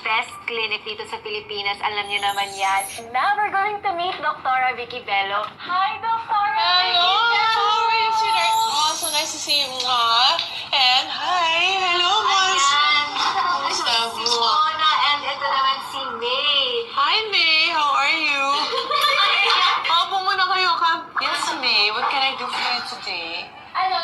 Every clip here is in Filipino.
best clinic dito sa Pilipinas. Alam niyo naman yan. Now we're going to meet Dr. Vicky Bello. Hi, Dr. Hello! How are you, sweetheart? Oh, so nice to see you. And hi! Hello, Mons! Kamusta Si mo? Mona, and ito naman si May. Hi, May! How are you? Opo muna kayo, Yes, May. What can I do for you today?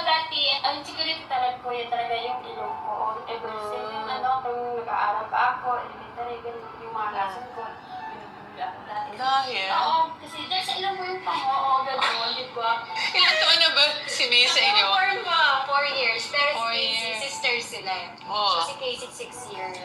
Dati, ang security talent ko, yun talaga yung ilong ko. Ever since yung kung nag-aaral pa ako, elementary, ganun yung mga lesson ko. Binubuli ako dati. Dahil? Oo, kasi dahil sa ilong ko yung pango, gano'n, di ba? Ilang taon na ba si May sa inyo? 4 years. Pero 4 si Casey, years. sisters sila. Oh. Si Casey, 6 years.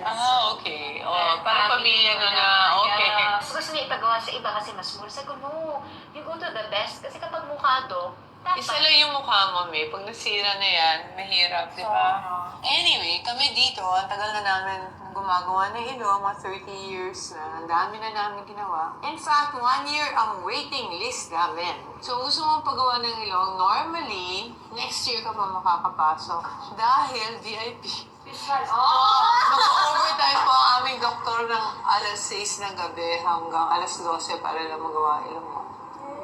Okay. Parang pamilya na. Okay. So, gusto niya ipagawa sa iba kasi mas mura. Sabi ko, no, you go to the best. Kasi kapag mukha to, Isa lang yung mukha mo, May. Pag nasira na yan, mahirap, di ba? Anyway, kami dito, ang tagal na namin gumagawa ng ilong, mga 30 years na. Ang dami na namin ginawa. In fact, 1 year ang waiting list namin. So, gusto mong pagawa ng ilong, normally, next year ka pa makakapasok. Dahil VIP. Visual, Mag-overtime po ang aming doktor ng alas 6 ng gabi hanggang alas 12 para lang magawa ilong mo.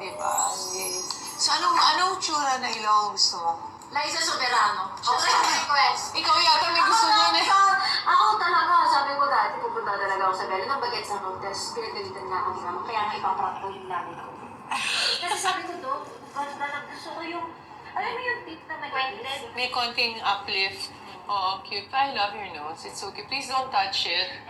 Di ba? Yes. So, anong tsura na ilong gusto mo? Liza Soberano. Okay, request. Ikaw yata may gusto mo na. Ako talaga, sabi ko dati, pupunta talaga ako sa Belo ng Bagets na noon, tapos pinagalitan na ako ni Mama, kaya nga ipaprap ko yung lamin ko. Kasi sabi ko, Dok, gusto ko yung, alam mo yung tip na nag-weighted? May konting uplift. Oh, cute. I love your nose. It's okay. Please don't touch it.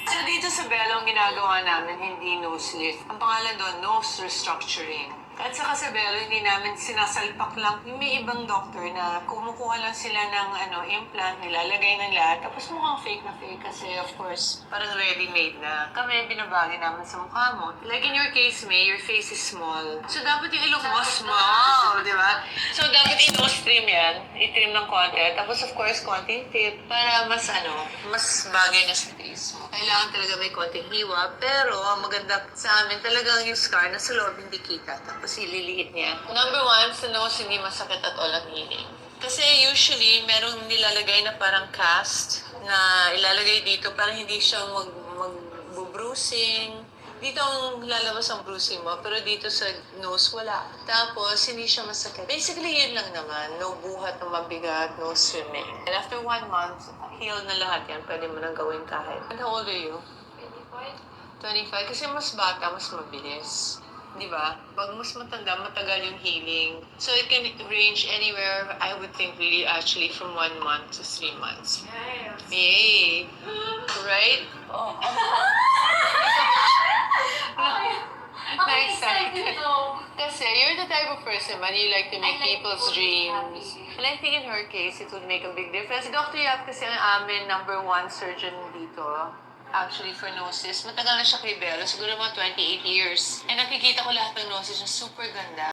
So dito sa Belo, ang ginagawa namin, hindi nose lift. Ang pangalan doon, nose restructuring. At saka sa Belo, hindi namin sinasalpak lang. May ibang doctor na kumukuha lang sila ng implant, nilalagay ng lahat. Tapos mukhang fake na fake kasi of course, parang ready-made na. Kami, binabagay namin sa mukha mo. Like in your case, May, your face is small. So dapat yung ilong mo small, di ba? So dapat i-nose trim yan. I-trim ng konti. Tapos of course, konting tip para mas bagay na sa face mo. Kailangan talaga may konting hiwa. Pero ang maganda sa amin, talagang yung scar na sa loob hindi kita. Tapos ililiit niya. Number 1, sa nose, hindi masakit at all ang healing. Kasi usually, merong nilalagay na parang cast na ilalagay dito para hindi siya mag-bruising. Dito ang lalabas ang bruising mo, pero dito sa nose, wala. Tapos, hindi siya masakit. Basically, yun lang naman. No buhat na mabigat, no swimming. And after 1 month, heal na lahat yan. Pwede mo nang gawin kahit. And how old are you? 25. Kasi mas bata, mas mabilis. Di ba? Pag mas matanda, matagal yung healing. So it can range anywhere, I would think really actually from 1 month to 3 months. Yes. Yay! Right? Oh. Excited to. Kasi you're the type of person, man, you like to make I like people's to be dreams. happy. And I think in her case, it would make a big difference. Si Dr. Yap kasi ang amin number 1 surgeon dito. Actually, for noses. Matagal na siya kay Bella. Siguro mga 28 years. And nakikita ko lahat ng noses na super ganda.